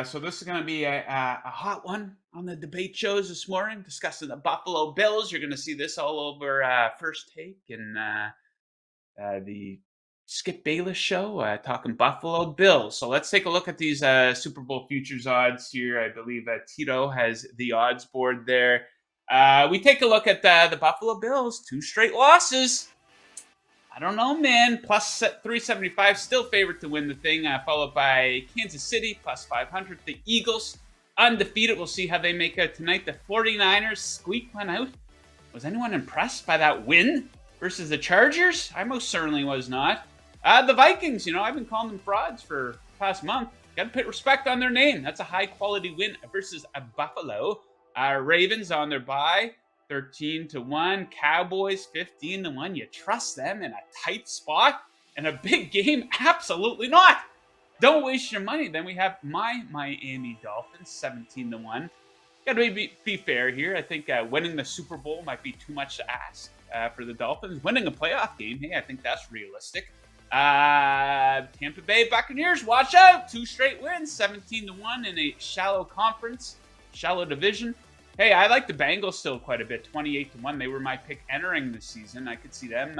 So this is going to be a hot one on the debate shows this morning, discussing the Buffalo Bills. You're going to see this all over First Take and the Skip Bayless show, talking Buffalo Bills. So let's take a look at these Super Bowl futures odds here. I believe Tito has the odds board there. We take a look at the Buffalo Bills, 2 straight losses. I don't know, man. Plus 375, still favorite to win the thing, followed by Kansas City, plus 500. The Eagles, undefeated. We'll see how they make out tonight. The 49ers squeaked one out. Was anyone impressed by that win versus the Chargers? I most certainly was not. The Vikings, I've been calling them frauds for the past month. Got to put respect on their name. That's a high-quality win versus a Buffalo. Ravens on their bye. 13-1, Cowboys 15-1. You trust them in a tight spot in a big game? Absolutely not. Don't waste your money. Then we have my Miami Dolphins 17-1. Got to be fair here. I think winning the Super Bowl might be too much to ask for the Dolphins. Winning a playoff game, hey, I think that's realistic. Tampa Bay Buccaneers, watch out. 2 straight wins, 17-1 in a shallow conference, shallow division. Hey, I like the Bengals still quite a bit, 28-1. They were my pick entering the season. I could see them going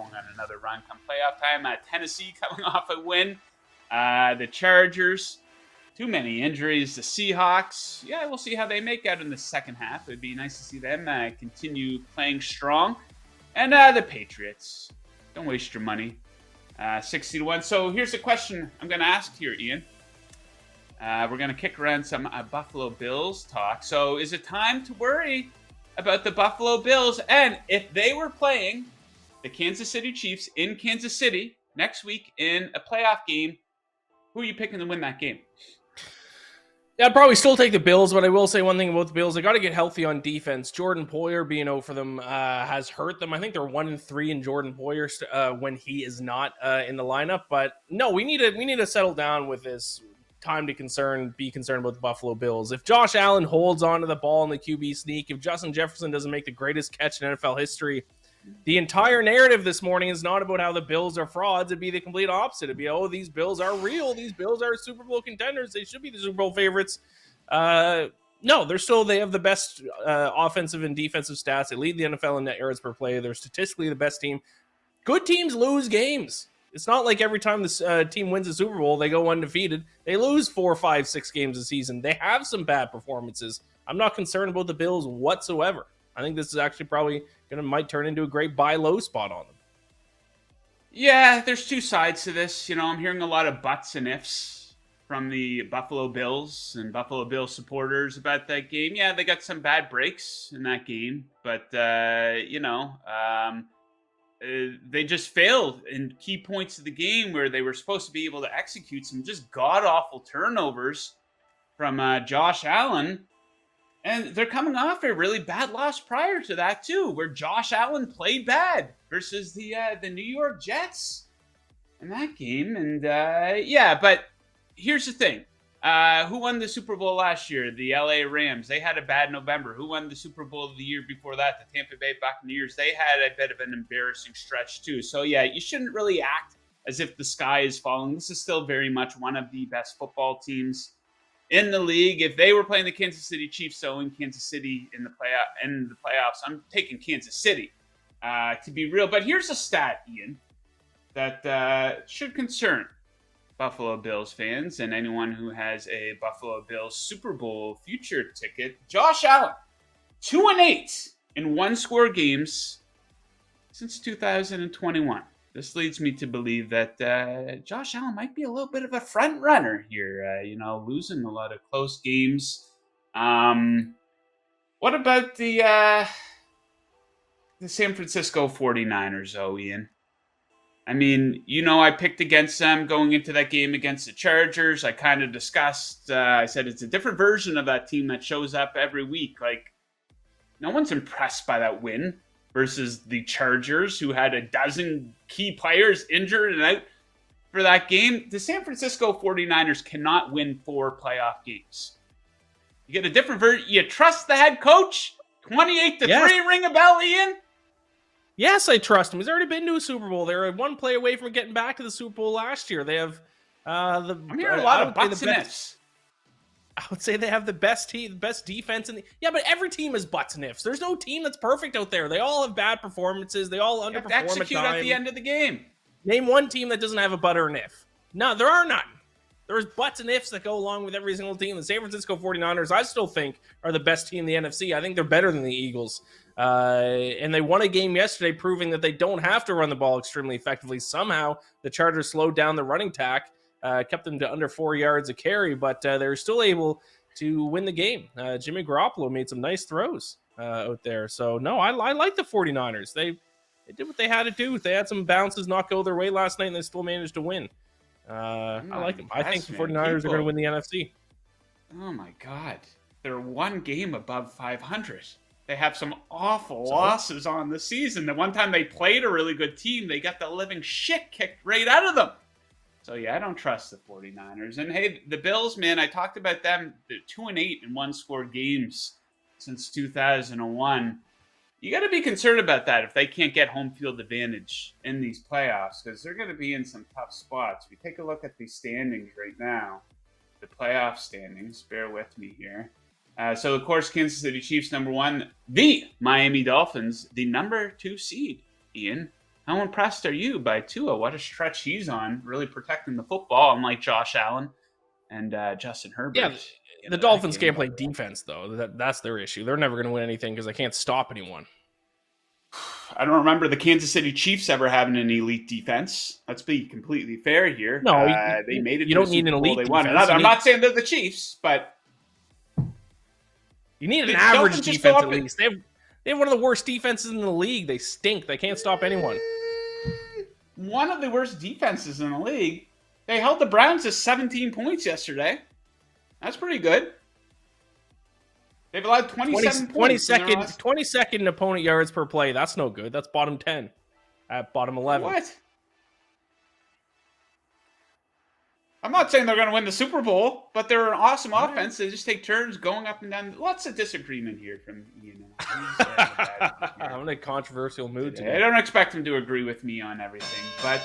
on another run come playoff time. Tennessee coming off a win. The Chargers, too many injuries. The Seahawks, yeah, we'll see how they make out in the second half. It'd be nice to see them continue playing strong. And the Patriots, don't waste your money. 60-1. So here's the question I'm going to ask here, Ian. We're going to kick around some Buffalo Bills talk. So is it time to worry about the Buffalo Bills? And if they were playing the Kansas City Chiefs in Kansas City next week in a playoff game, who are you picking to win that game? Yeah, I'd probably still take the Bills, but I will say one thing about the Bills. They got to get healthy on defense. Jordan Poyer being out for them has hurt them. I think they're 1-3 in Jordan Poyer when he is not in the lineup. But no, we need to settle down with this. Time to be concerned about the Buffalo Bills. If Josh Allen holds onto the ball in the QB sneak, if Justin Jefferson doesn't make the greatest catch in NFL history, the entire narrative this morning is not about how the Bills are frauds. It'd be the complete opposite. It'd be, these Bills are real. These Bills are Super Bowl contenders. They should be the Super Bowl favorites. No, they have the best offensive and defensive stats. They lead the NFL in net yards per play. They're statistically the best team. Good teams lose games. It's not like every time this team wins a Super Bowl, they go undefeated. They lose 4, 5, 6 games a season. They have some bad performances. I'm not concerned about the Bills whatsoever. I think this is actually probably might turn into a great buy low spot on them. Yeah, there's 2 sides to this. I'm hearing a lot of buts and ifs from the Buffalo Bills and Buffalo Bills supporters about that game. Yeah, they got some bad breaks in that game, but they just failed in key points of the game where they were supposed to be able to execute some just god-awful turnovers from Josh Allen. And they're coming off a really bad loss prior to that, too, where Josh Allen played bad versus the New York Jets in that game. And, but here's the thing. Who won the Super Bowl last year? The LA Rams. They had a bad November. Who won the Super Bowl of the year before that? The Tampa Bay Buccaneers. They had a bit of an embarrassing stretch too. So yeah, you shouldn't really act as if the sky is falling. This is still very much one of the best football teams in the league. If they were playing the Kansas City Chiefs, so in Kansas City in the playoffs, I'm taking Kansas City to be real. But here's a stat, Ian, that should concern Buffalo Bills fans and anyone who has a Buffalo Bills Super Bowl future ticket. Josh Allen, 2-8 in 1-score games since 2021. This leads me to believe that Josh Allen might be a little bit of a front runner here, losing a lot of close games. What about the San Francisco 49ers, though, Ian? I mean, I picked against them going into that game against the Chargers. I kind of discussed, I said it's a different version of that team that shows up every week. Like, no one's impressed by that win versus the Chargers, who had a dozen key players injured and out for that game. The San Francisco 49ers cannot win 4 playoff games. You get a different version. You trust the head coach? 28-3, yes. Ring a bell, Ian? Yes, I trust him. He's already been to a Super Bowl. They were 1 play away from getting back to the Super Bowl last year. They have I'm hearing a lot of buts and ifs. I would say they have the best team, the best defense in the. Yeah, but every team is butts and ifs. There's no team that's perfect out there. They all have bad performances. They all You have to underperform at execute at times. the end of the game. Name one team that doesn't have a butt or an if. No, there are none. There's butts and ifs that go along with every single team. The San Francisco 49ers, I still think, are the best team in the NFC. I think they're better than the Eagles. And they won a game yesterday proving that they don't have to run the ball extremely effectively. Somehow, the Chargers slowed down the running tack, kept them to under 4 yards a carry, but they're still able to win the game. Jimmy Garoppolo made some nice throws out there. So, no, I like the 49ers. They did what they had to do. They had some bounces not go their way last night, and they still managed to win. I like them. I think the 49ers are going to win the NFC. Oh, my God. They're one game above 500. They have some awful losses on the season. The one time they played a really good team, they got the living shit kicked right out of them. So, yeah, I don't trust the 49ers. And, hey, the Bills, man, I talked about them. They're 2-8 in one-score games since 2001. You got to be concerned about that if they can't get home field advantage in these playoffs, because they're going to be in some tough spots. We take a look at the standings right now, the playoff standings. Bear with me here. So, of course, Kansas City Chiefs, number 1. The Miami Dolphins, the number 2 seed. Ian, how impressed are you by Tua? What a stretch he's on, really protecting the football, unlike Josh Allen and Justin Herbert. Yeah, the Dolphins can't play defense, though. That's their issue. They're never going to win anything because they can't stop anyone. I don't remember the Kansas City Chiefs ever having an elite defense. Let's be completely fair here. No, they made it. You don't need an elite defense. I'm not saying they're the Chiefs, but you need an average defense at least. They have one of the worst defenses in the league. They stink. They can't stop anyone. One of the worst defenses in the league. They held the Browns to 17 points yesterday. That's pretty good. They've allowed 27 points. 22nd opponent yards per play. That's no good. That's bottom 10 at bottom 11. What? I'm not saying they're going to win the Super Bowl, but they're an awesome offense. They just take turns going up and down. Lots of disagreement here from Ian. I'm in a controversial mood today. I don't expect him to agree with me on everything, but